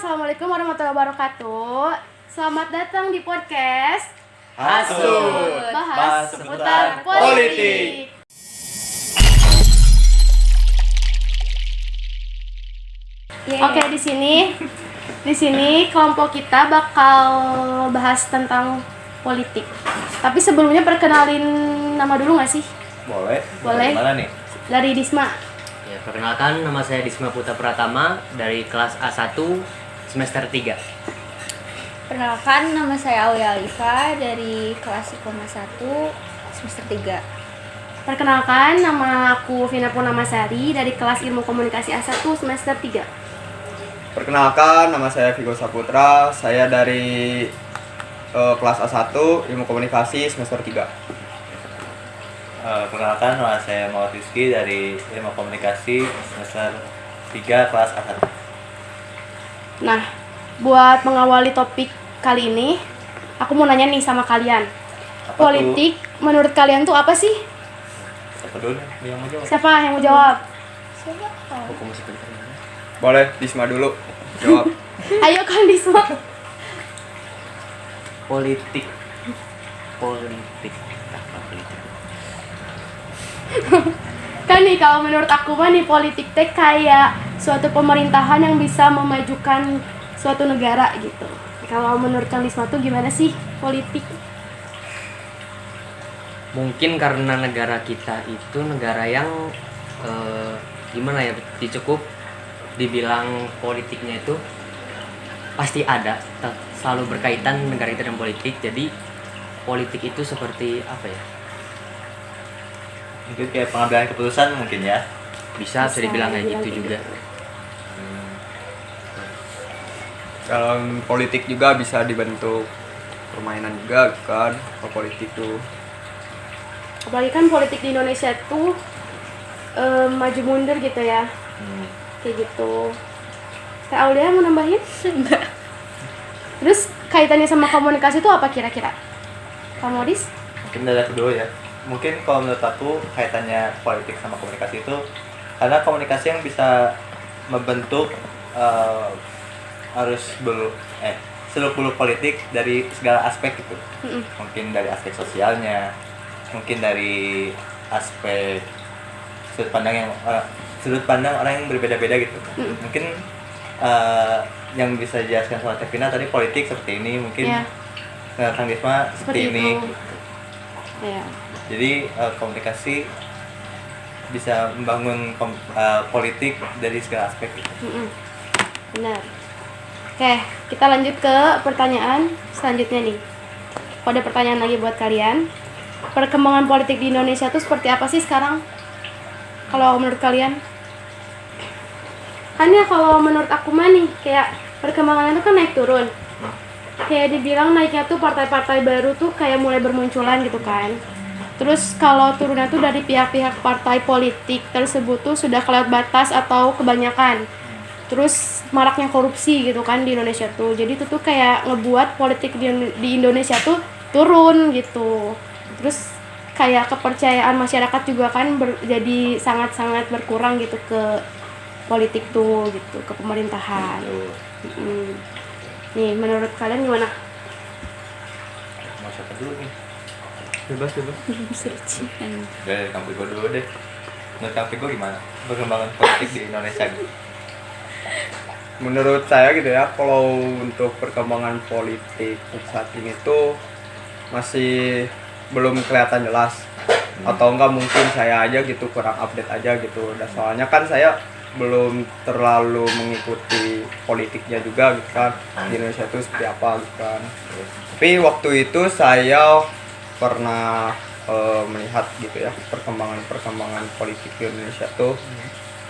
Assalamualaikum warahmatullahi wabarakatuh. Selamat datang di podcast Hasut, bahas seputar politik. Oke, di sini kelompok kita bakal bahas tentang politik. Tapi sebelumnya perkenalin nama dulu nggak sih? Boleh. Boleh. Mana nih? Dari Disma. Ya, perkenalkan, nama saya Disma Putra Pratama dari kelas A1 semester 3. Perkenalkan, nama saya Aulia Alifa dari kelas IPA 1 semester 3. Perkenalkan, nama aku Vina Purnamasari dari kelas Ilmu Komunikasi A1 semester 3. Perkenalkan, nama saya Vigo Saputra, saya dari kelas A1 Ilmu Komunikasi semester 3. Perkenalkan, nama saya Muhammad Rizky dari Ilmu Komunikasi semester 3 kelas A1. Nah, buat mengawali topik kali ini, aku mau nanya nih sama kalian. Apa Politik menurut kalian tuh apa sih? Siapa dulu nih yang mau jawab? Siapa yang mau jawab? Hukum sebentar. Boleh, Disma dulu jawab. Ayo kan Disma. Politik. Kan nih kalau menurut aku mah nih politik teh kayak suatu pemerintahan yang bisa memajukan suatu negara gitu. Kalau menurut Kang Disma tuh gimana sih politik? Mungkin karena negara kita itu negara yang gimana ya, cukup dibilang politiknya itu pasti ada, selalu berkaitan negara kita dan politik. Jadi politik itu seperti apa ya? Mungkin kayak pengambilan keputusan mungkin ya. Bisa dibilang kayak dibilang gitu kayak juga. gitu. Dalam politik juga bisa dibentuk permainan juga kan, kalau politik tuh. Apalagi kan politik di Indonesia tuh maju mundur gitu ya. Kayak gitu. Teh Aulia mau nambahin? Enggak. Terus kaitannya sama komunikasi itu apa kira-kira? Kang Modis? Mungkin dari aku dulu ya. Mungkin kalau menurut aku kaitannya politik sama komunikasi itu karena komunikasi yang bisa membentuk seluk-beluk politik dari segala aspek gitu. Mungkin dari aspek sosialnya, mungkin dari aspek sudut pandang orang yang berbeda-beda gitu. Mungkin yang bisa dijelaskan sama Tevina tadi politik seperti ini, mungkin Kang Disma seperti ini. itu. Ya. Jadi komunikasi bisa membangun politik dari segala aspek gitu. Benar. Oke, kita lanjut ke pertanyaan selanjutnya nih. Ada pertanyaan lagi buat kalian. Perkembangan politik di Indonesia tuh seperti apa sih sekarang? Kalau menurut kalian? Kan ya kalau menurut aku mah nih, kayak perkembangannya tuh kan naik turun. Kayak dibilang naiknya tuh partai-partai baru tuh kayak mulai bermunculan gitu kan. Terus kalau turunnya tuh dari pihak-pihak partai politik tersebut tuh sudah kelewat batas atau kebanyakan. Terus maraknya korupsi gitu kan di Indonesia tuh. Jadi itu tuh kayak ngebuat politik di Indonesia tuh turun gitu. Terus kayak kepercayaan masyarakat juga kan jadi sangat-sangat berkurang gitu ke politik tuh gitu, ke pemerintahan. Nih, menurut kalian gimana? Mau siapa dulu nih? Bebas. Dari Kang Vigo dulu deh. Menurut Kang Vigo gimana perkembangan politik di Indonesia gitu? Menurut saya gitu ya, kalau untuk perkembangan politik saat ini tuh masih belum kelihatan jelas. Atau enggak mungkin saya aja gitu kurang update aja gitu. Dan soalnya kan saya belum terlalu mengikuti politiknya juga gitu kan, di Indonesia itu seperti apa gitu kan. Tapi waktu itu saya pernah melihat gitu ya perkembangan politik di Indonesia tuh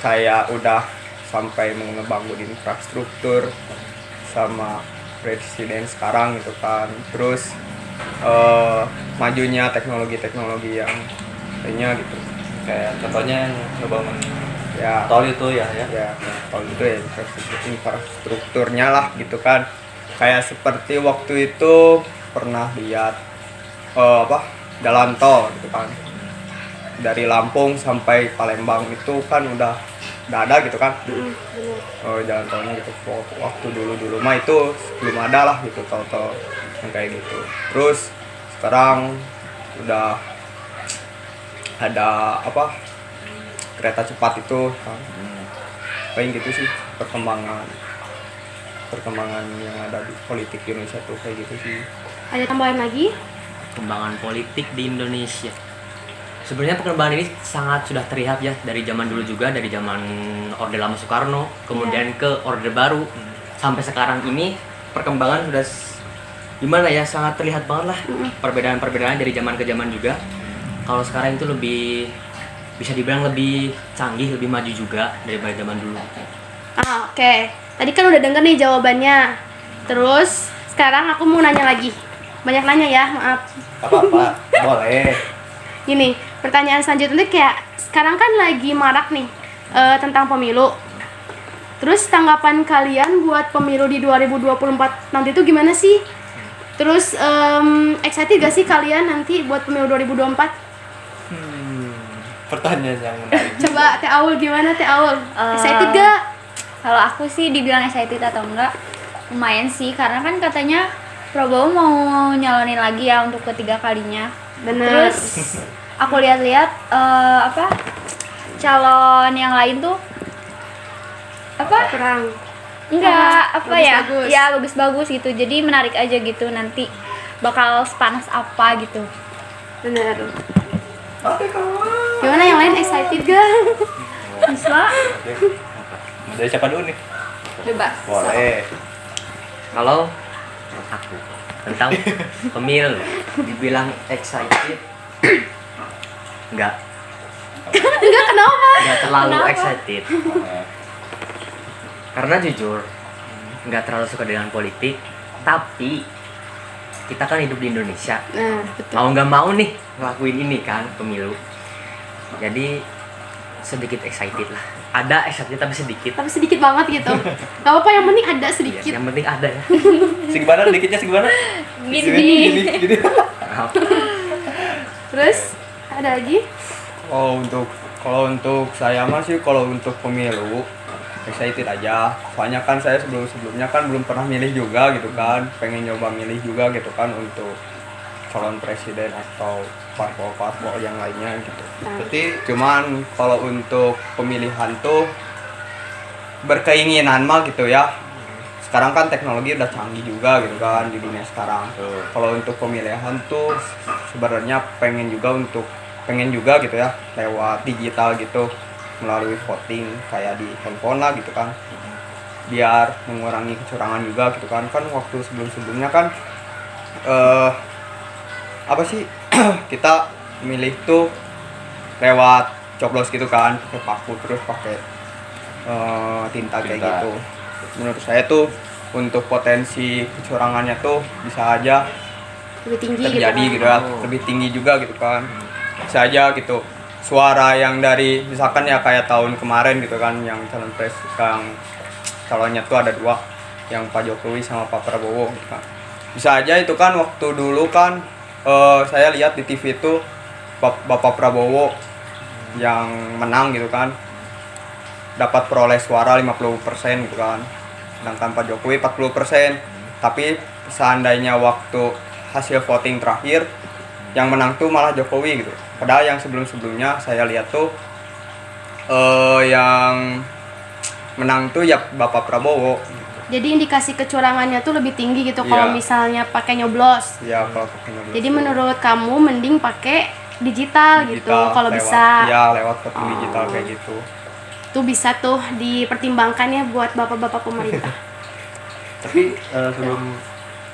kayak udah sampai ngebangun infrastruktur sama presiden sekarang gitu kan. Terus majunya teknologi yang lainnya gitu. Kayak contohnya yang ngebangun Ya, tol itu ya. tol itu ya infrastrukturnya lah gitu kan. Kayak seperti waktu itu pernah lihat jalan tol gitu kan. Dari Lampung sampai Palembang itu kan udah udah ada gitu kan. Bener. Jalan tolnya gitu. Waktu dulu mah itu belum ada lah gitu tol yang kayak gitu. Terus sekarang udah ada apa, kereta cepat itu kan. Paling gitu sih perkembangan yang ada di politik di Indonesia tuh kayak gitu sih. Ada tambahan lagi? Perkembangan politik di Indonesia. Sebenarnya perkembangan ini sangat sudah terlihat ya dari zaman dulu juga, dari zaman Orde Lama Soekarno, kemudian ke Orde Baru, sampai sekarang ini perkembangan sudah gimana ya, sangat terlihat banget lah perbedaan-perbedaan dari zaman ke zaman juga. Kalau sekarang itu lebih bisa dibilang lebih canggih, lebih maju juga daripada zaman dulu. Oke. Tadi kan udah denger nih jawabannya. Terus sekarang aku mau nanya lagi. Banyak nanya ya, maaf. Apa-apa, boleh. Gini, pertanyaan selanjutnya kayak sekarang kan lagi marak nih tentang pemilu. Terus tanggapan kalian buat pemilu di 2024 nanti itu gimana sih? Terus excited gak sih kalian nanti buat pemilu 2024? Pertanyaan yang menarik. Coba Teh Aul gimana Teh Aul? Eh, Excited gak? Kalau aku sih dibilang excited atau enggak, lumayan sih, karena kan katanya Prabowo mau nyalonin lagi ya untuk ketiga kalinya. Bener. Terus aku lihat-lihat calon yang lain tuh Kurang. enggak bagus-bagus. ya bagus-bagus gitu, jadi menarik aja gitu, nanti bakal sepanas apa gitu. Bener. Gimana yang lain excited gak? Bisa Dari siapa dulu nih? bebas. Boleh. Kalau aku tentang pemilu dibilang excited, enggak Kenapa? terlalu excited, karena jujur nggak terlalu suka dengan politik, tapi kita kan hidup di Indonesia, Nah, betul. mau nggak mau nih ngelakuin ini kan, pemilu. Jadi sedikit excited lah, ada excited tapi sedikit. Tapi sedikit banget gitu. Gak apa-apa, yang penting ada Iya, sedikit. yang penting ada ya. Segimana dikitnya segimana? Gini. Maaf. Terus ada lagi? Kalau untuk saya mah sih, kalau untuk pemilu excited aja. Soalnya kan saya sebelumnya kan belum pernah milih juga gitu kan. Pengen nyoba milih juga gitu kan untuk calon presiden atau parpol yang lainnya gitu. Berarti Cuman kalau untuk pemilihan tuh berkeinginan mah gitu ya. Sekarang kan teknologi udah canggih juga gitu kan di dunia sekarang. Kalau untuk pemilihan tuh sebenarnya pengen juga gitu ya lewat digital gitu, melalui voting kayak di handphone lah gitu kan, biar mengurangi kecurangan juga gitu kan. Waktu sebelumnya kan kita milih tuh lewat coblos gitu kan, pakai paku terus pakai tinta kayak gitu. Menurut saya tuh untuk potensi kecurangannya tuh bisa aja Lebih tinggi terjadi gitu. gitu ya, lebih tinggi juga gitu kan. Bisa aja gitu suara yang dari misalkan ya kayak tahun kemarin gitu kan, yang calonnya tuh ada dua, yang Pak Jokowi sama Pak Prabowo gitu kan. Bisa aja itu kan waktu dulu kan saya lihat di TV itu Bapak Prabowo yang menang gitu kan, dapat peroleh suara 50% gitu kan, sedangkan Pak Jokowi 40%. Tapi seandainya waktu hasil voting terakhir yang menang tuh malah Jokowi gitu. Padahal yang sebelumnya saya lihat tuh yang menang tuh ya Bapak Prabowo. Jadi indikasi kecurangannya tuh lebih tinggi gitu Iya. kalau misalnya pakai nyoblos. Ya kalau pakai nyoblos Jadi tuh menurut kamu mending pakai digital gitu kalau lewat, bisa. ya lewat voting digital kayak gitu. Tuh bisa tuh dipertimbangkan ya buat bapak-bapak pemerintah. tapi sebelum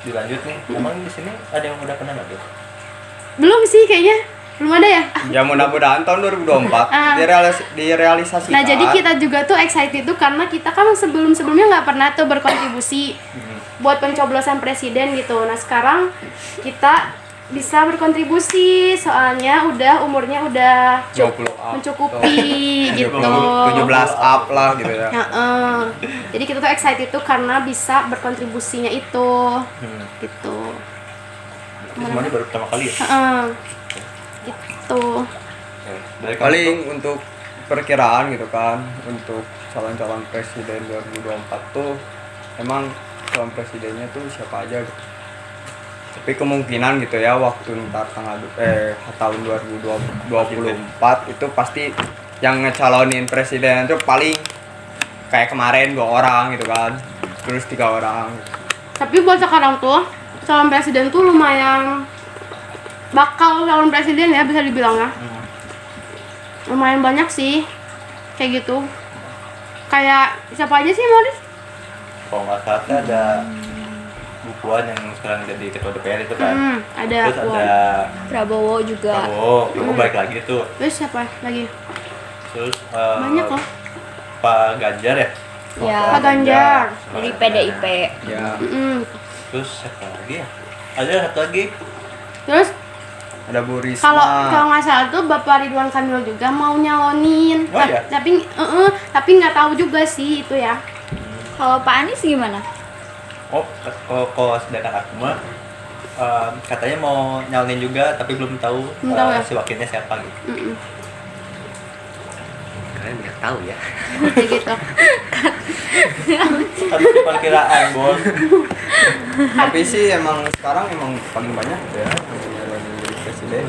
dilanjut nih, emang di sini ada yang udah pernah nggak? Belum sih kayaknya. Belum ada ya? Ya mudah-mudahan tahun 2024 direalisasikan. Nah jadi kita juga tuh excited tuh karena kita kan sebelumnya nggak pernah tuh berkontribusi buat pencoblosan presiden gitu. Nah sekarang kita bisa berkontribusi soalnya umurnya udah 20 up. mencukupi gitu. 17 up lah gitu ya. Jadi kita tuh excited tuh karena bisa berkontribusinya itu gitu. Itu semuanya baru pertama kali ya? Gitu. Dari kamu Paling untuk perkiraan gitu kan untuk calon-calon presiden 2024 tuh emang calon presidennya tuh siapa aja gitu. Tapi kemungkinan gitu ya waktu ntar tahun 2024 itu pasti yang ngecalonin presiden itu paling kayak kemarin 2 orang gitu kan, terus 3 orang. Tapi buat sekarang tuh calon presiden tuh lumayan bakal calon presiden ya bisa dibilang ya. Lumayan banyak sih kayak gitu. Kayak siapa aja sih Maris? Kalau nggak salah tuh ada Bu Puan yang sekarang jadi ketua DPR itu kan. Ada Terus Puan. ada Prabowo juga. Prabowo balik lagi tuh. Terus siapa lagi? Terus Banyak loh. Pak Ganjar ya. Ya, Pak Ganjar. dari PDIP. Ya, Terus siapa lagi ya? Ada satu lagi. Terus ada Bu Risma. kalau nggak salah tuh Bapak Ridwan Kamil juga mau nyalonin. Oh, iya? Tapi nggak tahu juga sih itu ya. Kalau Pak Anies gimana? Oh, kalau sedangkan aku mah katanya mau nyalonin juga tapi belum tahu Belum tahu ya? si wakilnya siapa gitu. Kalian nggak tahu ya. Kayak gitu. Tapi perkiraan, Bos. Tapi sih emang sekarang emang paling banyak gitu ya yang nyalonin jadi presiden.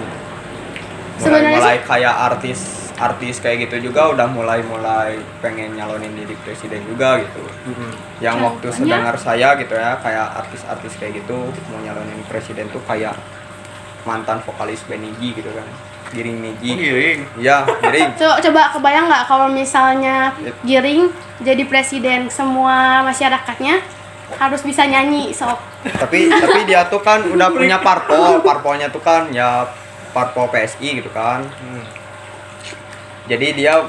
Sebenarnya Mulai kayak artis kayak gitu juga udah mulai pengen nyalonin jadi presiden juga gitu. Yang waktu Banyak. sedengar saya gitu ya kayak artis kayak gitu mau nyalonin presiden tuh kayak mantan vokalis Benny G gitu kan, Giring Niji. Giring. Iya, Giring. Coba kebayang nggak kalau misalnya Giring jadi presiden, semua masyarakatnya harus bisa nyanyi sok. tapi dia tuh kan udah punya parpolnya tuh kan ya parpol PSI gitu kan. Jadi dia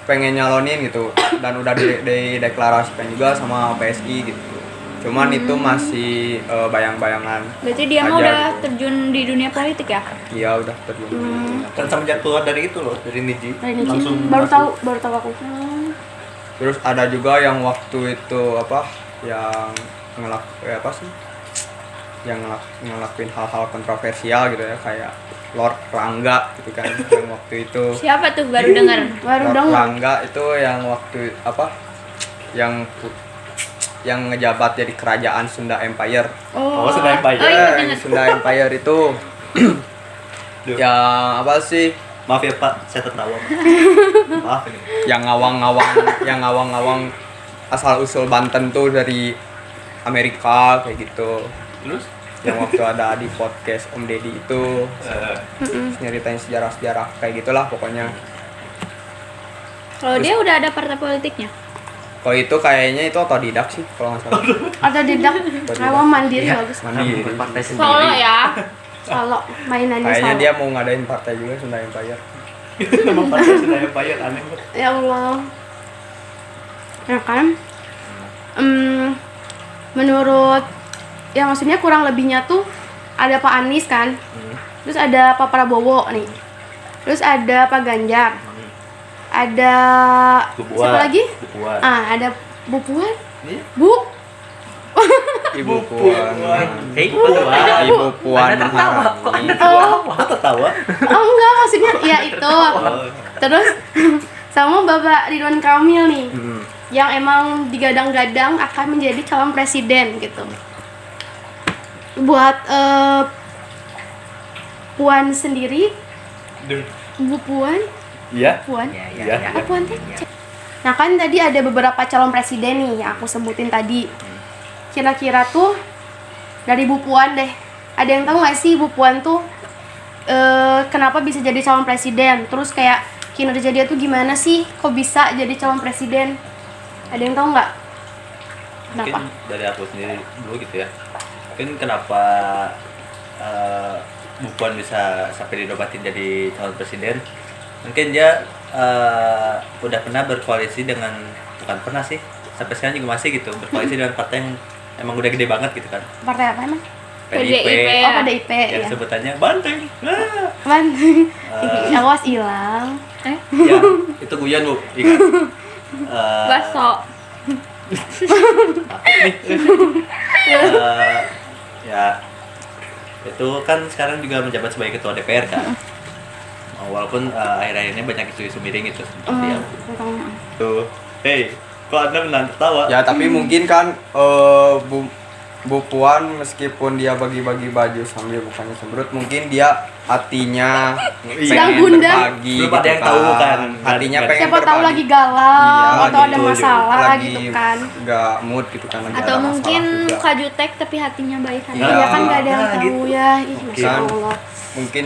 pengen nyalonin gitu dan udah dideklarasikan juga sama PSI gitu. Cuman itu masih bayang-bayangan. Berarti dia aja mah udah gitu. terjun di dunia politik ya? Iya udah terjun. Kan semenjak keluar dari itu loh, dari Niji. Ini Langsung baru masuk. tahu aku. Terus ada juga yang waktu itu yang ngelakuin hal-hal kontroversial gitu ya kayak Lord Rangga gitu kan yang waktu itu. Siapa tuh baru dengar? Baru Lord dong. Rangga itu yang waktu yang ngejabat jadi kerajaan Sunda Empire. Oh, Sunda Empire. Oh, iya, dengar. Sunda Empire itu Duh. yang apa sih? Maaf ya Pak, saya tertawa. Maaf ini. Yang ngawang-ngawang asal usul Banten tuh dari Amerika kayak gitu. Terus Yang waktu ada di podcast Om Deddy itu terus nyeritain sejarah-sejarah kayak gitulah pokoknya. Kalau dia udah ada partai politiknya? Kalau itu kayaknya itu otodidak sih kalau nggak salah. Atau didak awam mandiri Iya. bagus. Mandiri. Berpartai sendiri. Solo ya? Solo mainannya Kayaknya solo. dia mau ngadain partai juga Sunda Empire. itu nama partai Sunda Empire aneh banget. Ya Allah. Ya kan? Menurut ya maksudnya kurang lebihnya tuh ada Pak Anies kan. Terus ada Pak Prabowo nih. Terus ada Pak Ganjar. Ada Bu Puan. siapa lagi? Bu Puan. Ada Bu Puan. Iya. Bu Ibu Puan. Hei, Pak. Ibu Puan Anda tertawa. Kok Anda Maharani. Kok tertawa? Oh enggak maksudnya ya itu. Oh. Terus sama Bapak Ridwan Kamil nih. Yang emang digadang-gadang akan menjadi calon presiden gitu. Buat Puan sendiri, Duh. Bu Puan, Iya. Puan. Ya, Iya. Apa Puan teh? Nah kan tadi ada beberapa calon presiden nih yang aku sebutin tadi. Kira-kira tuh dari Bu Puan deh. Ada yang tahu nggak sih Bu Puan tuh kenapa bisa jadi calon presiden? Terus kayak kinerja dia tuh gimana sih? Kok bisa jadi calon presiden? Ada yang tahu nggak? Kenapa? Mungkin dari aku sendiri dulu gitu ya. Mungkin kenapa Bu Puan bisa sampai dinobatin jadi calon presiden? Mungkin dia udah pernah berkoalisi dengan, bukan pernah sih, sampai sekarang juga masih gitu berkoalisi dengan partai yang emang udah gede banget gitu kan. Partai apa emang? PDIP. Oh PDIP Yang ya. sebutannya Banteng. Nah. Banteng. Awas hilang. Ya, itu guyon Bu. Ingat. Baso. Ya itu kan sekarang juga menjabat sebagai ketua DPR kan, mau walaupun akhir-akhir ini banyak isu-isu miring gitu dia Tentang tuh. Hey, kok Anda menahan tertawa? Ya tapi mungkin kan Bu Puan meskipun dia bagi-bagi baju sambil mukanya cemberut, mungkin dia hatinya Sedang pengen gundah. berbagi Belum ada gitu yang tahu kan. Hatinya Kan pengen siapa tahu berbagi. lagi galau Iya, atau ada gitu, masalah lagi gitu kan. nggak mood gitu kan, lagi Atau ada mungkin masalah juga. muka jutek tapi hatinya baik hati. Iya. Iya kan gak ada yang Nah, tahu gitu. ya. Ih, Masya Kan Allah. mungkin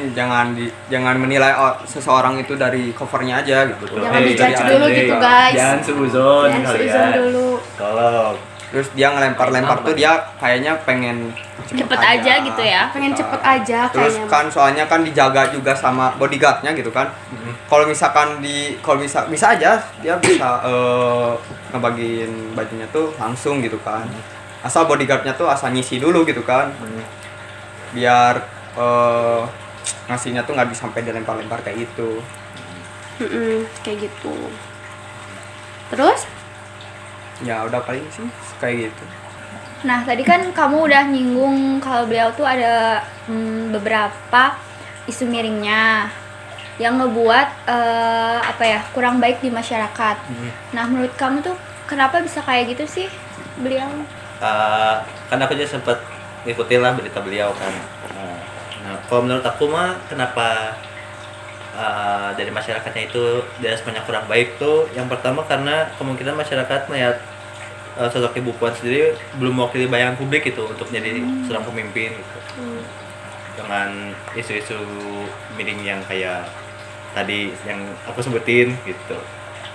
jangan menilai seseorang itu dari covernya aja gitu. Betul. Jangan Hey, dijudge jangan, dulu hey, gitu guys. Jangan seuzon Jangan kalian. seuzon dulu. Tolong. Terus dia ngelempar-lempar tuh dia kayaknya pengen Cepet aja gitu ya. Pengen cepet aja Terus kayaknya. kan soalnya kan dijaga juga sama bodyguardnya gitu kan. Kalau misalkan kalau bisa aja dia bisa ngebagiin bajunya tuh langsung gitu kan. Asal bodyguardnya tuh asal nyisi dulu gitu kan. Biar ngasihnya tuh nggak sampai dilempar-lempar kayak itu. Kayak gitu. Terus? Ya udah paling sih kayak gitu. Nah, tadi kan kamu udah nyinggung kalau beliau tuh ada beberapa isu miringnya yang ngebuat kurang baik di masyarakat. Nah, menurut kamu tuh kenapa bisa kayak gitu sih beliau? Kan aku juga sempat ngikutin lah berita beliau kan. Nah, kalau menurut aku mah kenapa dari masyarakatnya itu diresponsnya kurang baik tuh, yang pertama karena kemungkinan masyarakat melihat sosok Ibu Puan sendiri belum mewakili bayangan publik gitu untuk jadi seorang pemimpin gitu. Dengan isu-isu miring yang kayak tadi yang aku sebutin gitu.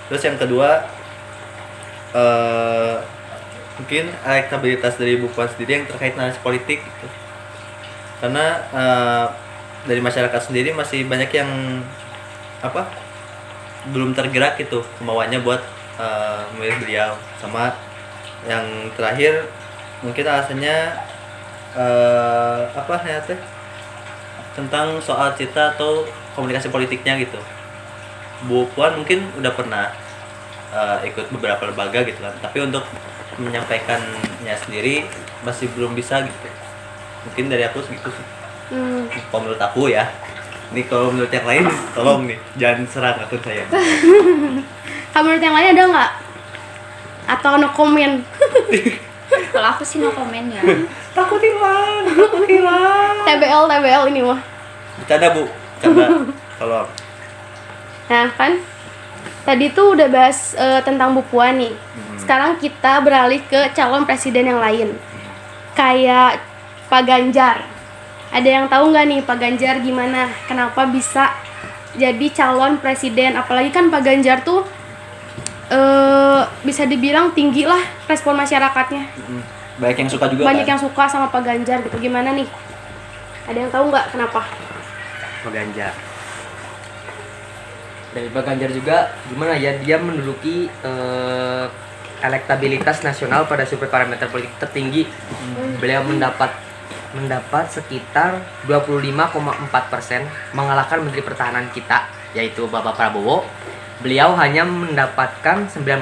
Terus yang kedua mungkin elektabilitas dari Ibu Puan sendiri yang terkait narasi politik gitu. Karena dari masyarakat sendiri masih banyak yang belum tergerak gitu kemauannya buat memilih beliau. Sama yang terakhir mungkin alasannya tentang soal cita atau komunikasi politiknya gitu. Bu Puan mungkin udah pernah ikut beberapa lembaga gitu kan, tapi untuk menyampaikannya sendiri masih belum bisa gitu. Mungkin dari aku segitu sih. Kalau menurut aku ya. Ini kalau menurut yang lain tolong nih jangan serang akun saya. Kamu menurut yang lain ada nggak? Atau no comment? Kalau aku sih no comment ya. Takut hilang. TBL ini mah. Bercanda Bu, bercanda. Tolong. Nah kan, tadi tuh udah bahas tentang Bu Puan nih. Sekarang kita beralih ke calon presiden yang lain. Kayak Pak Ganjar. Ada yang tahu nggak nih Pak Ganjar gimana? Kenapa bisa jadi calon presiden? Apalagi kan Pak Ganjar tuh bisa dibilang tinggi lah respon masyarakatnya. Banyak yang suka juga. Banyak kan? yang suka sama Pak Ganjar gitu. Gimana nih? Ada yang tahu nggak kenapa? Pak Ganjar. Dari Pak Ganjar juga gimana ya, dia menduduki elektabilitas nasional pada survei parameter politik tertinggi. Beliau mendapat sekitar 25,4%, mengalahkan Menteri Pertahanan kita yaitu Bapak Prabowo. Beliau hanya mendapatkan 19%.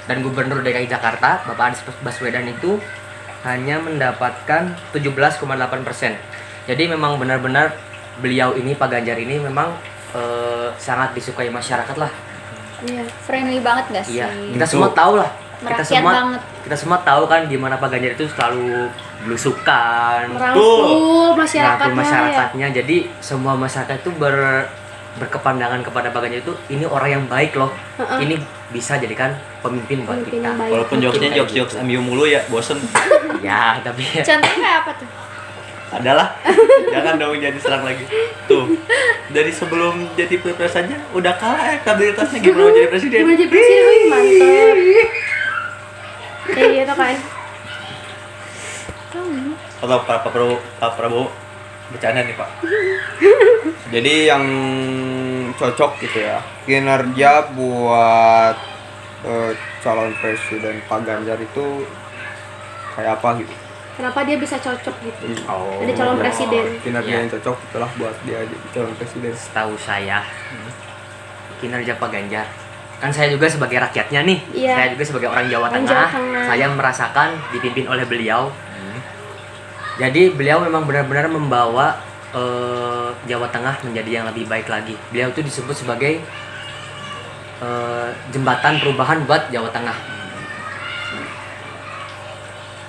Dan Gubernur DKI Jakarta Bapak Anies Baswedan itu hanya mendapatkan 17,8%. Jadi memang benar-benar beliau ini, Pak Ganjar ini memang sangat disukai masyarakat lah. Iya. Friendly banget gak sih? Iya, kita semua tahu lah. Merakyat banget. Kita semua tahu kan gimana Pak Ganjar itu selalu belusukan, Merangkul masyarakatnya ya. Jadi semua masyarakat itu berkepandangan kepada Pak Ganjar itu, ini orang yang baik loh. Ini bisa jadikan pemimpin buat Pemimpin kita. yang baik. Walaupun jokesnya jokes MU mulu ya, bosen. Ya, tapi Contohnya kayak apa tuh? Adalah. Jangan dong jadi serang lagi. Tuh. Dari sebelum jadi pilpres aja udah kalah elektabilitasnya, gimana mau jadi presiden? Gimana jadi presiden? Wih, mantep. Kayak gitu kan. Kalau Pak Prabowo bercanda nih Pak. Jadi yang cocok gitu ya kinerja buat calon presiden Pak Ganjar itu kayak apa gitu. Kenapa dia bisa cocok gitu? Oh. Ada calon presiden. Kinerja Iya. yang cocok itulah buat dia jadi calon presiden. setahu saya kinerja Pak Ganjar, kan saya juga sebagai rakyatnya nih, Iya. saya juga sebagai orang Jawa Orang Tengah, Jawa Tengah. saya merasakan dipimpin oleh beliau. Jadi beliau memang benar-benar membawa Jawa Tengah menjadi yang lebih baik lagi. Beliau itu disebut sebagai jembatan perubahan buat Jawa Tengah.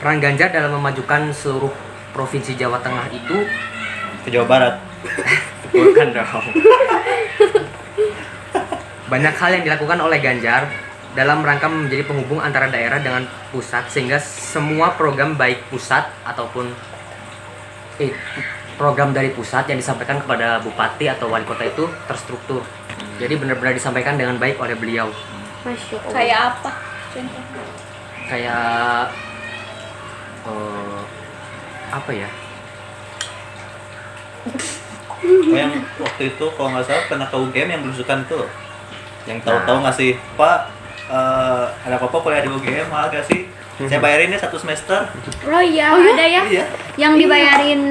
Peran Ganjar dalam memajukan seluruh provinsi Jawa Tengah itu Ke Jawa Barat. bukan dong. Banyak hal yang dilakukan oleh Ganjar dalam rangka menjadi penghubung antara daerah dengan pusat, sehingga semua program baik pusat ataupun program dari pusat yang disampaikan kepada bupati atau wali kota itu terstruktur. Jadi benar-benar disampaikan dengan baik oleh beliau. Masya Allah. Kayak apa contohnya? Kayak apa ya? Oh, yang waktu itu kalau nggak salah pernah ke UGM yang belusukan tuh. Yang tahu-tahu ngasih, Pak, ada apa-apa kuliah di UGM mahal gak sih? Saya bayarin ya 1 semester. Oh iya, Oh iya? ada ya. Iya, Yang dibayarin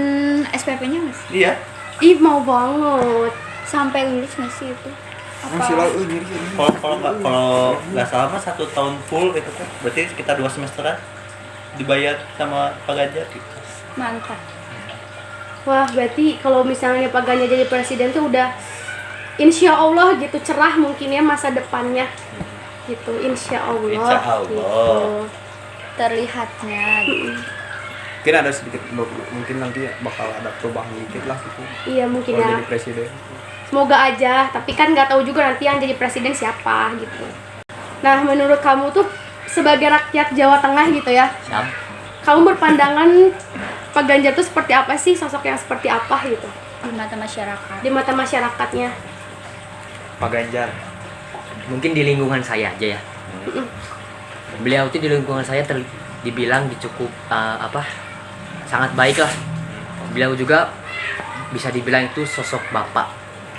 SPP-nya nggak sih? iya. Ih mau banget. Sampai lulus nggak sih itu? Masih Apa? lalu nyeri sini. Kalau nggak salah mah 1 tahun full gitu kan. Berarti sekitar 2 semesteran dibayar sama Pak Ganjar gitu. Mantap. Wah, berarti kalau misalnya Pak Ganjar jadi presiden tuh udah insya Allah gitu cerah mungkin ya masa depannya gitu, insya Allah. Insya Allah. Gitu. Terlihatnya gitu. Mungkin ada sedikit, mungkin nanti bakal ada perubahan dikit lah gitu. Iya mungkin Kalau ya. jadi presiden. Semoga aja, tapi kan nggak tahu juga nanti yang jadi presiden siapa gitu. Nah, menurut kamu tuh sebagai rakyat Jawa Tengah gitu ya, Siap. kamu berpandangan Pak Ganjar tuh seperti apa sih, sosok yang seperti apa gitu Di mata masyarakat. di mata masyarakatnya? Pak Ganjar. Mungkin di lingkungan saya aja ya. Beliau itu di lingkungan saya dibilang cukup sangat baik lah. Beliau juga bisa dibilang itu sosok bapak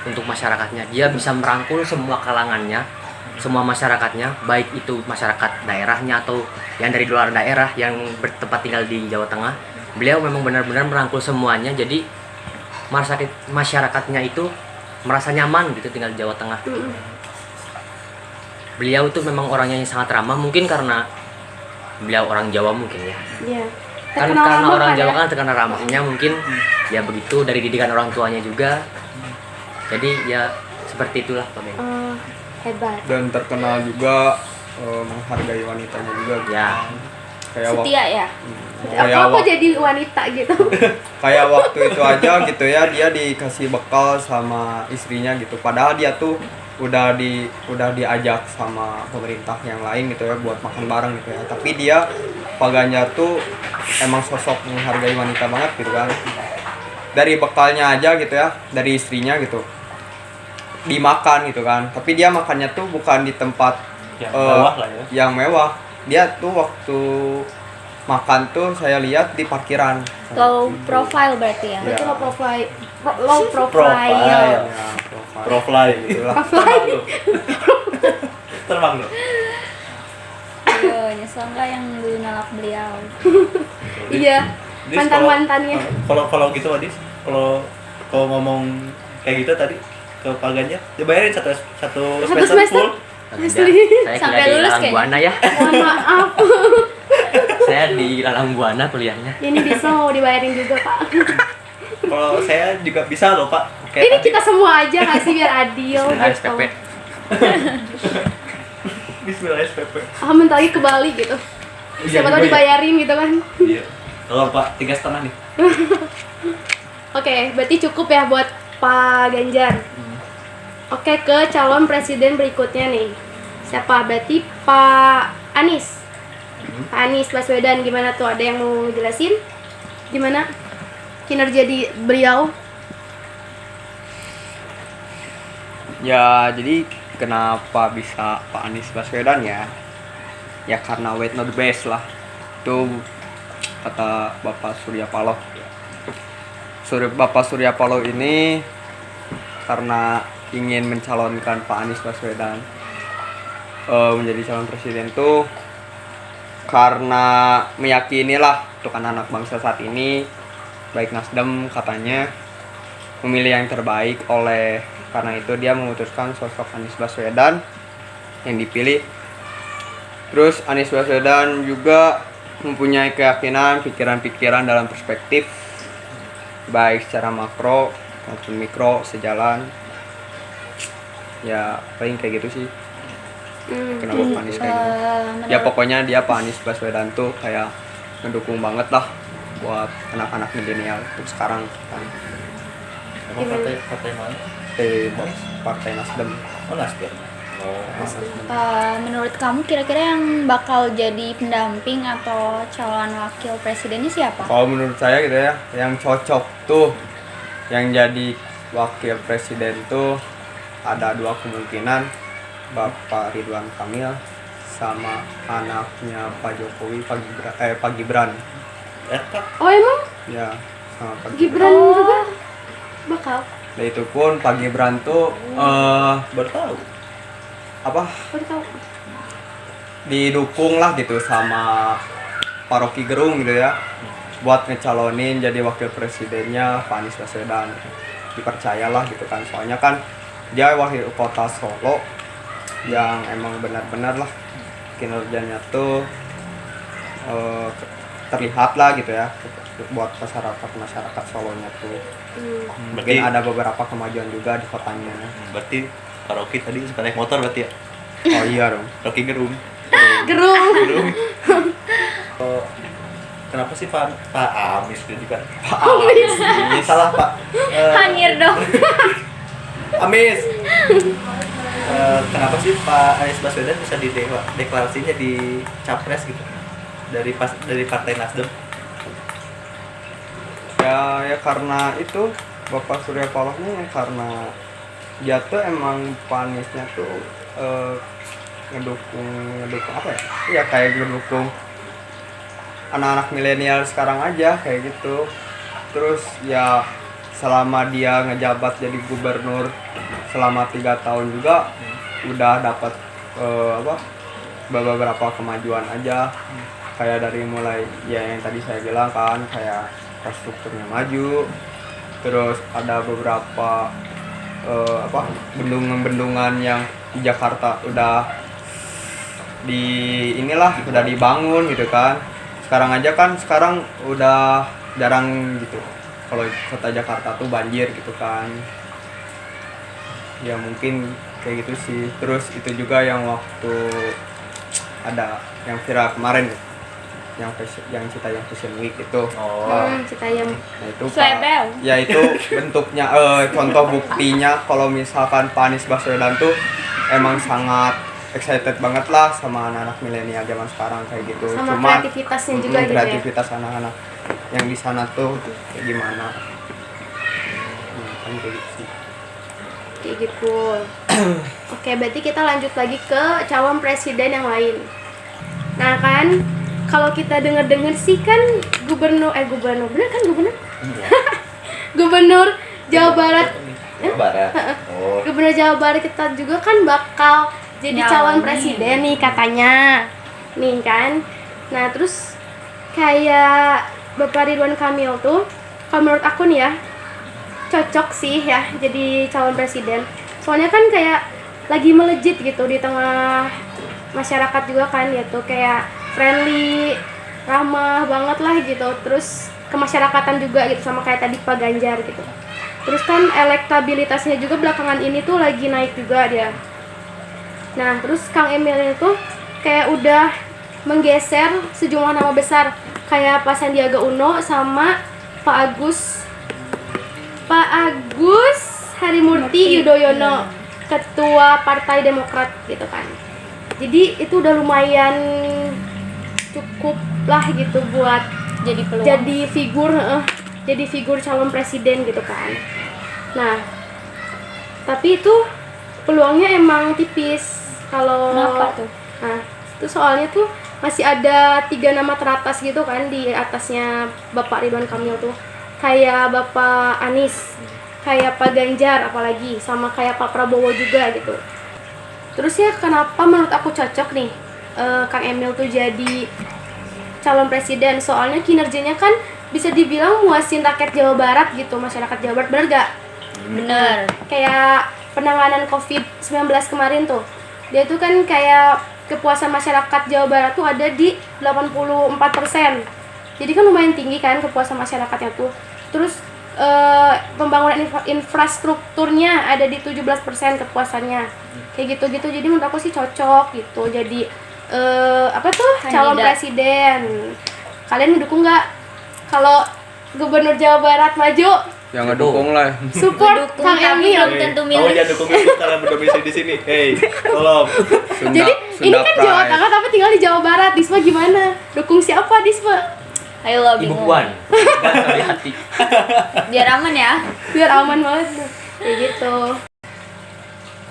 untuk masyarakatnya. Dia bisa merangkul semua kalangannya, semua masyarakatnya, baik itu masyarakat daerahnya atau yang dari luar daerah yang bertempat tinggal di Jawa Tengah. Beliau memang benar-benar merangkul semuanya, jadi masyarakatnya itu merasa nyaman gitu tinggal di Jawa Tengah. Beliau itu memang orangnya yang sangat ramah, mungkin karena beliau orang Jawa mungkin ya. Iya. Kan Terkenal karena ramah orang kan Jawa ya? kan terkenal ramahnya, mungkin ya begitu dari didikan orang tuanya juga. Jadi ya seperti itulah Pak Ben. Hebat. Dan terkenal juga menghargai wanitanya juga gitu. Ya. Kayak Setia ya. Aku jadi wanita gitu. kayak waktu itu aja gitu ya, dia dikasih bekal sama istrinya gitu, padahal dia tuh udah diajak sama pemerintah yang lain gitu ya buat makan bareng gitu ya, tapi dia Pak Ganjar tuh emang sosok menghargai wanita banget gitu kan. Dari bekalnya aja gitu ya, dari istrinya gitu dimakan gitu kan, tapi dia makannya tuh bukan di tempat Yang mewah lah ya. yang mewah. Dia tuh waktu makan tuh saya lihat di parkiran. Low profile berarti ya. Iya. Itu low profile. Low profile. Ya, profile. Profly gitu. Itulah. Terbang lu. Terbang lu. Ayo, nyesel nggak yang dulu nolak beliau? Iya. Dis, Mantan-mantannya. kalau gitu Adis, kalau ngomong kayak gitu tadi ke Pak Ganjar dibayarin satu semester semester? full. Pak Asli. Ganjar, saya Sampai kuliah di lulus Lalang kayaknya. Buana ya. Mohon maaf. Saya di Lalang Buana kuliahnya. Ini bisa mau dibayarin juga, Pak. Kalau saya juga bisa loh Pak. Kayak Ini tadi. kita semua aja nggak sih biar adil Bismillah gitu. SPP. Bismillah SPP. Ah, bentar lagi ke Bali gitu. Siapa tahu juga ya. dibayarin gitu kan. Iya. Kalau Pak 3,5 nih. Oke, berarti cukup ya buat Pak Ganjar. Oke, ke calon presiden berikutnya nih. Siapa? Berarti Pak Anies. Pak Anies Baswedan gimana tuh? Ada yang mau jelasin? Gimana kinerja di beliau? Ya, jadi kenapa bisa Pak Anies Baswedan ya? Ya karena wait not the best lah. Itu kata Bapak Surya Paloh. Bapak Surya Paloh ini karena ingin mencalonkan Pak Anies Baswedan menjadi calon presiden tuh karena meyakini lah untuk anak-anak bangsa saat ini, baik Nasdem katanya memilih yang terbaik, oleh karena itu dia memutuskan sosok Anies Baswedan yang dipilih. Terus Anies Baswedan juga mempunyai keyakinan, pikiran-pikiran dalam perspektif baik secara makro maupun mikro sejalan. Ya paling kayak gitu sih. Kenapa Pak Anies kayak gitu? Ya pokoknya dia Pak Anies Baswedan tuh kayak ngedukung banget lah buat anak-anak milenial untuk sekarang kan. Emang partai mana? Partai Nasdem. Oh, Nasdem. Oh, Menurut kamu kira-kira yang bakal jadi pendamping atau calon wakil presidennya siapa? Kalau menurut saya gitu ya, yang cocok tuh yang jadi wakil presiden tuh ada dua kemungkinan, Bapak Ridwan Kamil sama anaknya Pak Jokowi, Pak Gibran. Kak. Oh emang Ya, sama Pak Gibran juga bakal? Nah itu pun Pak Gibran tuh Baru tahu. apa Baru tahu. didukung lah gitu sama Pak Rocky Gerung gitu ya, buat ngecalonin jadi wakil presidennya Pak Anies Baswedan. Dipercayalah gitu kan, soalnya kan dia wakil kota Solo yang emang benar-benar lah kinerjanya tuh terlihat lah gitu ya buat masyarakat Solonya tuh. Mungkin Berarti ada beberapa kemajuan juga di kotanya. berarti Pak Rocky tadi suka naik motor berarti ya? Oh iya dong. Rocky Gerung. Gerung. Gerung. Oh, kenapa sih Pak Amis jadi kan? Amis. Salah Pak. Hanyir dong. Amis. Kenapa sih Pak Anies Baswedan bisa deklarasinya di capres gitu? Dari Partai Nasdem. Ya karena itu Bapak Surya Paloh-nya karena dia tuh emang Pak Aniesnya tuh ngedukung apa ya? Iya kayak ngedukung anak-anak milenial sekarang aja kayak gitu. Terus ya selama dia ngejabat jadi gubernur selama 3 tahun juga udah dapat beberapa kemajuan aja. Kayak dari mulai ya yang tadi saya bilang kan kayak infrastrukturnya maju, terus ada beberapa bendungan-bendungan yang di Jakarta udah udah dibangun gitu kan. Sekarang udah jarang gitu kalau kota Jakarta tuh banjir gitu kan. Ya mungkin kayak gitu sih. Terus itu juga yang waktu ada yang viral kemarin gitu, yang Citayam Fashion Week itu. Citayam. Nah itu Slebel. ya itu bentuknya contoh buktinya kalau misalkan Pak Anies Baswedan tuh emang sangat excited banget lah sama anak-anak milenial zaman sekarang kayak gitu. Sama Cuman kreativitasnya juga gitu ya. kreativitas anak-anak yang di sana tuh kayak gimana. Kan kayak gitu sih. Kayak gitu. Oke, berarti kita lanjut lagi ke calon presiden yang lain. Nah kan, kalau kita dengar-dengar sih kan gubernur bener kan gubernur? Iya. Gubernur Jawa Barat. Jawa Barat. Oh. Gubernur Jawa Barat kita juga kan bakal jadi calon presiden nih katanya. Nih kan. Nah, terus kayak Bapak Ridwan Kamil tuh kalau menurut aku nih ya cocok sih ya jadi calon presiden. Soalnya kan kayak lagi melejit gitu di tengah masyarakat juga kan gitu, kayak friendly, ramah banget lah gitu. Terus kemasyarakatan juga gitu sama kayak tadi Pak Ganjar gitu. Terus kan elektabilitasnya juga belakangan ini tuh lagi naik juga dia. Nah, terus Kang Emil itu kayak udah menggeser sejumlah nama besar kayak Pak Sandiaga Uno sama Pak Agus Harimurti Yudhoyono, ketua Partai Demokrat gitu kan. Jadi itu udah lumayan cukup lah gitu buat Jadi peluang. jadi figur calon presiden gitu kan. Nah, tapi itu peluangnya emang tipis kalau. Kenapa tuh? Nah, itu soalnya tuh masih ada 3 nama teratas gitu kan di atasnya Bapak Ridwan Kamil tuh. Kayak Bapak Anies, kayak Pak Ganjar apalagi, sama kayak Pak Prabowo juga gitu. Terus ya kenapa menurut aku cocok nih Kang Emil tuh jadi calon presiden, soalnya kinerjanya kan bisa dibilang muasin rakyat Jawa Barat gitu, masyarakat Jawa Barat, bener gak? Bener. Kayak penanganan COVID-19 kemarin tuh, dia tuh kan kayak kepuasan masyarakat Jawa Barat tuh ada di 84%. Jadi kan lumayan tinggi kan kepuasan masyarakatnya tuh. Terus pembangunan infrastrukturnya ada di 17% kepuasannya. Kayak gitu-gitu. Jadi menurut aku sih cocok gitu. Jadi calon Kandidat. presiden. Kalian mendukung nggak kalau Gubernur Jawa Barat maju? Yang ngedukung lah. Support Mendukung, Kang tapi Emil. belum tentu Kamu milih. jangan dukung itu karena berdomisili di sini. Hei, tolong. Sunda, Jadi ini Sunda kan Jawa Pride. Tengah tapi tinggal di Jawa Barat. Disma gimana? Dukung siapa Disma? Ayo lo Ibu bingung. Puan. Gak di hati. Biar aman ya. Biar aman banget. Kayak gitu.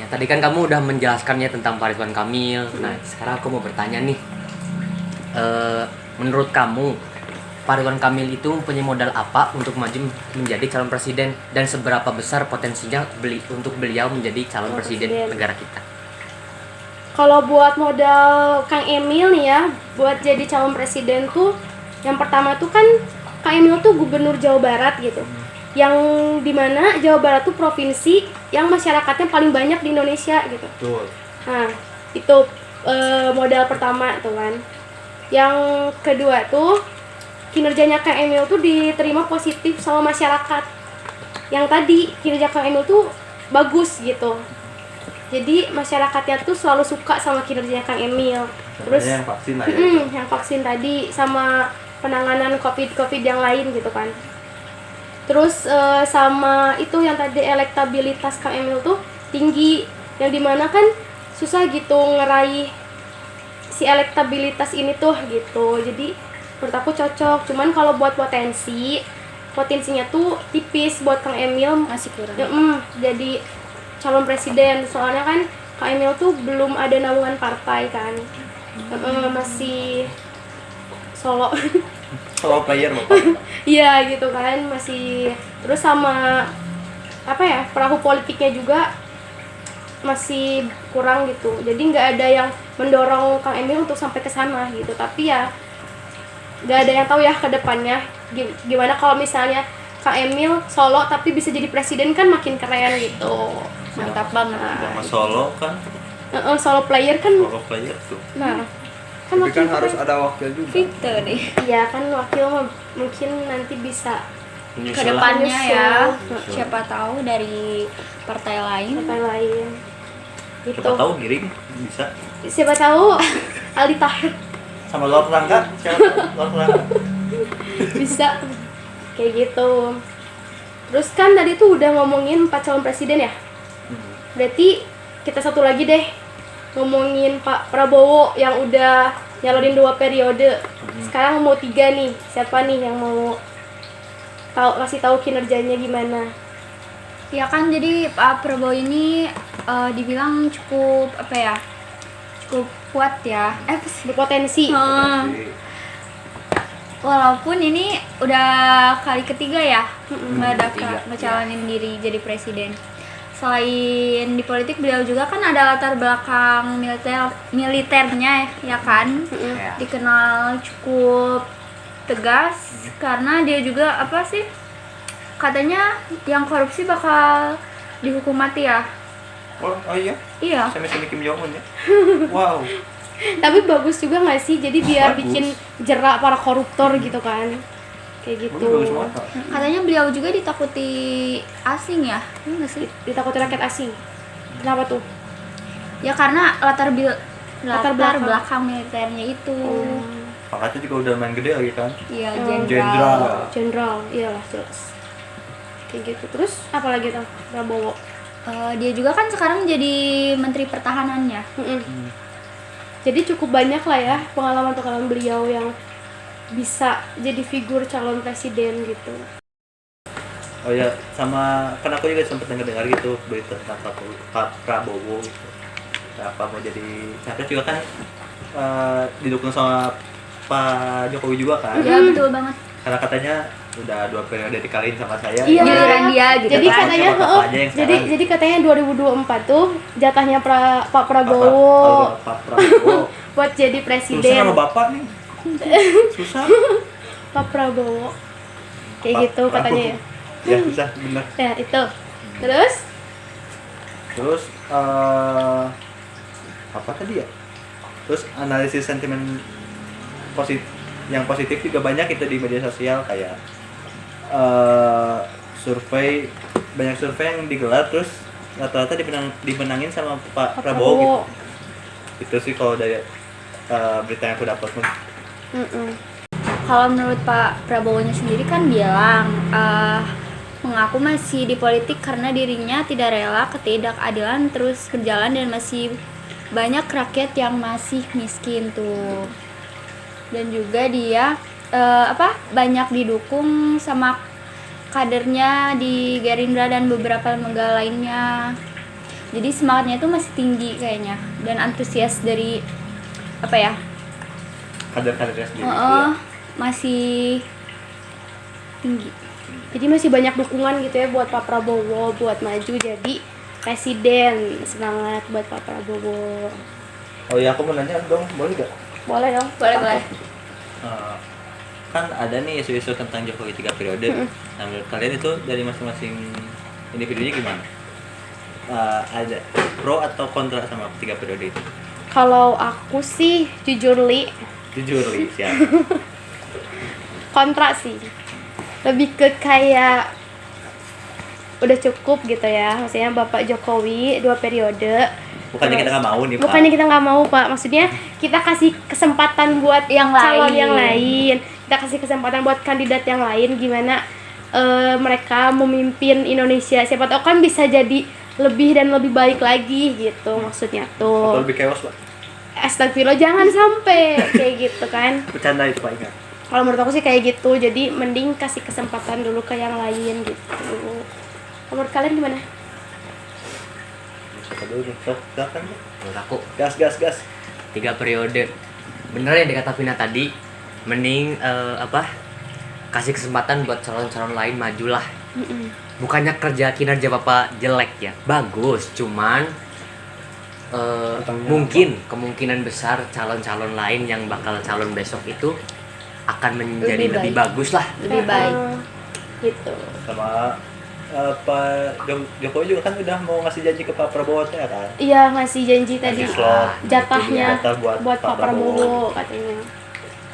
Ya, tadi kan kamu udah menjelaskannya tentang Pak Ridwan Kamil. Nah, sekarang aku mau bertanya nih. Menurut kamu, Pak Ridwan Kamil itu mempunyai modal apa untuk maju menjadi calon presiden dan seberapa besar potensinya untuk beliau menjadi calon presiden negara kita? Kalau buat modal Kang Emil nih ya, buat jadi calon presiden tuh yang pertama tuh kan Kang Emil tuh gubernur Jawa Barat gitu. Yang dimana Jawa Barat tuh provinsi yang masyarakatnya paling banyak di Indonesia gitu. Betul. Nah, itu modal pertama tuh kan. Yang kedua tuh kinerjanya Kang Emil tuh diterima positif sama masyarakat. Yang tadi kinerja Kang Emil tuh bagus gitu. Jadi masyarakatnya tuh selalu suka sama kinerjanya Kang Emil. Terus Contohnya yang vaksin lah ya. yang vaksin tadi sama penanganan COVID yang lain gitu kan. Terus sama itu yang tadi elektabilitas Kang Emil tuh tinggi, yang dimana kan susah gitu ngeraih si elektabilitas ini tuh gitu. Jadi menurut aku cocok. Cuman kalau buat potensinya tuh tipis buat Kang Emil Masih kurang. jadi calon presiden. Soalnya kan Kang Emil tuh belum ada naungan partai kan. Masih solo. Solo player Bapak. Iya gitu kan, masih. Terus sama perahu politiknya juga masih kurang gitu. Jadi nggak ada yang mendorong Kang Emil untuk sampai ke sana gitu. Tapi ya nggak ada yang tahu ya ke depannya gimana kalau misalnya Kang Emil solo tapi bisa jadi presiden, kan makin keren gitu. Mantap banget. Sama solo kan, Solo player kan. solo player tuh. Nah, Tapi makin kan harus keren. ada wakil juga. Victor nih. Iya kan, wakil mungkin nanti bisa Ke depannya ya. Nyusul. Siapa tahu dari partai lain. partai lain gitu. Siapa tahu miring bisa. Siapa tahu Aldi Taher Sama luar rangka, siapa tahu luar rangka. bisa kayak gitu. Terus kan tadi tuh udah ngomongin 4 calon presiden ya. Berarti kita satu lagi deh, ngomongin Pak Prabowo yang udah nyalonin 2 periode. Sekarang mau 3 nih. Siapa nih yang mau kasih tahu kinerjanya gimana? Ya kan, jadi Pak Prabowo ini dibilang cukup cukup kuat ya. Berpotensi. Walaupun ini udah kali ketiga ya Ketiga. ngecalonin diri jadi presiden. Selain di politik, beliau juga kan ada latar belakang militernya ya kan. Ya. Dikenal cukup tegas karena dia juga katanya yang korupsi bakal dihukum mati ya. Oh iya, Iya. saya misalnya Kim Jong Un ya. Wow. Tapi bagus juga nggak sih? Jadi biar Bagus. bikin jerak para koruptor gitu kan. Kayak gitu. Bagus banget. Pak. Katanya beliau juga ditakuti asing ya. Iya nggak sih? Ditakuti rakyat asing. Kenapa tuh? Ya karena latar Latar belakang. belakang militernya itu. Pangkatnya juga udah main gede lagi kan. Iya, Hmm. jenderal. Jenderal, iyalah jelas. Kayak gitu. Terus apa lagi tuh Prabowo? Dia juga kan sekarang jadi menteri pertahanannya. Jadi cukup banyak lah ya pengalaman beliau yang bisa jadi figur calon presiden gitu. Oh ya, sama kan aku juga sempat dengar gitu berita tentang Pak Prabowo gitu. Apa mau jadi capres juga kan didukung sama Pak Jokowi juga kan. Iya, betul banget. Karena katanya udah 2 periode dikaliin sama saya. Iya. Giliran dia gitu Jadi kan. katanya Siapa tahu aja yang sekarang. jadi katanya 2024 tuh jatahnya Pak Prabowo Pak Prabowo. buat jadi Susah presiden. nama bapak nih. Susah. Pak Prabowo. Kayak Pak gitu katanya ya. Ya susah bener. Ya, itu. Terus Terus apa tadi ya? Terus analisis sentimen yang positif juga banyak itu di media sosial kayak banyak survei yang digelar terus rata-rata dimenangin sama Pak Prabowo gitu. Itu sih kalau dari berita yang aku dapat. Kalau menurut Pak Prabowo-nya sendiri kan bilang mengaku masih di politik karena dirinya tidak rela ketidakadilan terus berjalan dan masih banyak rakyat yang masih miskin tuh. Dan juga dia banyak didukung sama kadernya di Gerindra dan beberapa lembaga lainnya. Jadi semangatnya itu masih tinggi kayaknya dan antusias dari Kader-kadernya sendiri gitu ya. masih tinggi. Jadi masih banyak dukungan gitu ya buat Pak Prabowo buat maju jadi presiden. Semangat buat Pak Prabowo. Oh iya, aku mau nanya dong, boleh gak? Boleh dong. Boleh. Kan ada nih isu-isu tentang Jokowi 3 periode. Nah, menurut kalian itu dari masing-masing individunya gimana? Ada pro atau kontra sama 3 periode itu? Kalau aku sih jujur Jujur, siapa? kontra sih. Lebih ke kayak udah cukup gitu ya. Maksudnya Bapak Jokowi 2 periode. Bukannya kita nggak mau nih, Pak. Bukannya kita nggak mau, Pak. Maksudnya kita kasih kesempatan buat Yang calon lain. yang lain. Kita kasih kesempatan buat kandidat yang lain gimana mereka memimpin Indonesia. Siapa tahu kan bisa jadi lebih dan lebih baik lagi gitu maksudnya tuh. Atau lebih chaos, Pak? Astagfirullah, jangan sampai kayak gitu kan. Bercanda itu, Pak, ingat. Kalau menurut aku sih kayak gitu. Jadi mending kasih kesempatan dulu ke yang lain gitu. Menurut kalian gimana? Siapa dulu nih? Sok, silakan. Menurut aku Gas. 3 periode. Bener yang dikata Vina tadi, mending kasih kesempatan buat calon-calon lain majulah. Bukannya kerja kinerja Bapak jelek ya, bagus, cuman mungkin kemungkinan besar calon-calon lain yang bakal calon besok itu akan menjadi lebih bagus lah. Lebih baik. Gitu. Sama Pak Jokowi juga kan udah mau ngasih janji ke Pak Prabowo ya kan? Iya, ngasih janji tadi Ngasih slot. jatahnya Jatah buat Pak Prabowo katanya.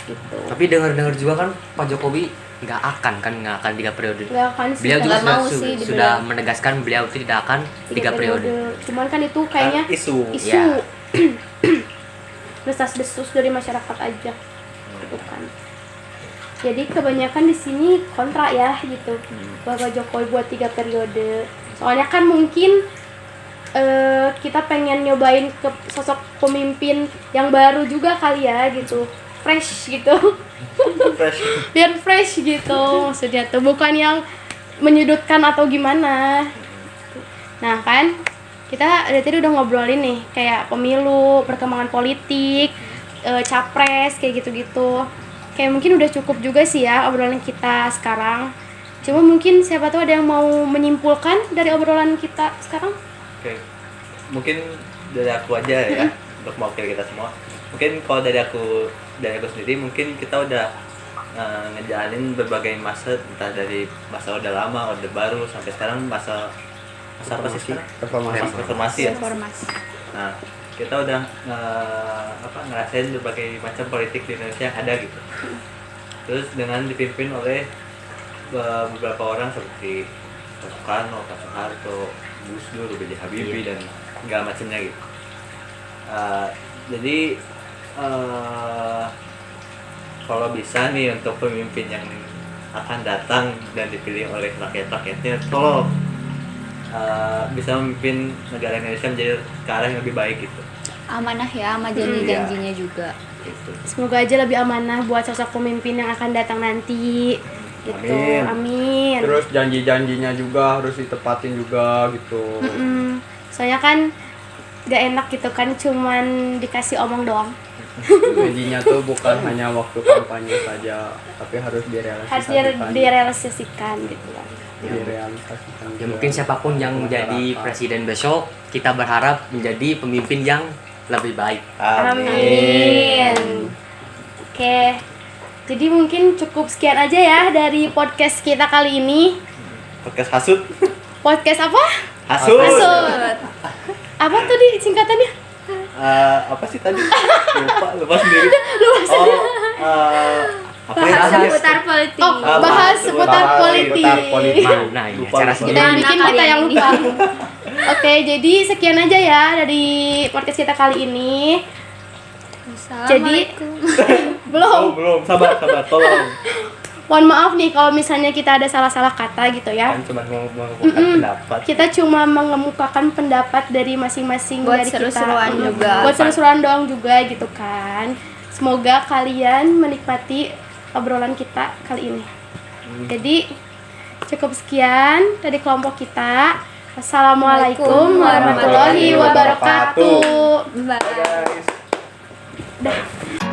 Gitu. Tapi dengar-dengar juga kan Pak Jokowi nggak akan 3 periode. Nggak akan sih. Beliau juga nggak mau sih sudah dibilang. menegaskan beliau tidak akan 3 periode. Cuman kan itu kayaknya Kan isu. isu Ya. desas-desus dari masyarakat aja gitu kan. Jadi kebanyakan di sini kontra ya gitu. Bapak Jokowi buat 3 periode. Soalnya kan mungkin kita pengen nyobain ke sosok pemimpin yang baru juga kali ya gitu. Fresh gitu. Fresh. Biar fresh gitu maksudnya tuh, bukan yang menyudutkan atau gimana. Nah kan kita dari tadi udah ngobrolin nih kayak pemilu, perkembangan politik, capres kayak gitu-gitu. Kayak mungkin udah cukup juga sih ya obrolan kita sekarang. Cuma mungkin siapa tahu ada yang mau menyimpulkan dari obrolan kita sekarang. Oke. Mungkin dari aku aja ya, untuk mewakili kita semua. Mungkin kalau dari aku sendiri mungkin kita udah ngejalanin berbagai masa, entah dari masa Orde Lama, Orde Baru sampai sekarang masa apa sih sekarang? Reformasi ya. Informasi. Nah, kita udah ngerasain berbagai macam politik di Indonesia yang ada gitu. Terus dengan dipimpin oleh beberapa orang seperti Pak Soekarno, Pak Soeharto, Gus Dur, B.J. Habibie dan segala macamnya gitu. Jadi kalau bisa nih untuk pemimpin yang akan datang dan dipilih oleh rakyat-rakyatnya, tolong bisa memimpin negara Indonesia menjadi ke arah yang lebih baik gitu. Amanah ya sama janji-janjinya juga. Gitu. Semoga aja lebih amanah buat sosok pemimpin yang akan datang nanti. Gitu. Amin. Terus janji-janjinya juga harus ditepatin juga gitu. Soalnya kan gak enak gitu kan cuman dikasih omong doang. Janjinya tuh bukan hanya waktu kampanye saja, tapi harus Harus direalisasikan. direalisasikan gitu kan. Direalisasikan. Ya mungkin siapapun yang menjadi presiden besok, kita berharap menjadi pemimpin yang lebih baik. Amin. Oke. Jadi mungkin cukup sekian aja ya dari podcast kita kali ini. Podcast hasut. Podcast apa? Hasut. Hasut. Apa tadi singkatannya? Apa sih tadi? Lupa sendiri. Apa ya? Bahas seputar politik. Oh, bahas seputar politik. Mana ya Lupa, cara lupa. Kita yang bikin, kita yang lupa. Oke, jadi sekian aja ya dari podcast kita kali ini. Assalamualaikum. Belum. Sabar, tolong. Mohon maaf nih kalau misalnya kita ada salah-salah kata gitu ya. Kan cuma mengemukakan pendapat. Kita cuma mengemukakan pendapat dari masing-masing Buat dari kita. seru-seruan juga. Buat seru-seruan doang juga gitu kan. Semoga kalian menikmati obrolan kita kali ini. Jadi cukup sekian dari kelompok kita. Assalamualaikum warahmatullahi wabarakatuh. Bye. Guys. Dah.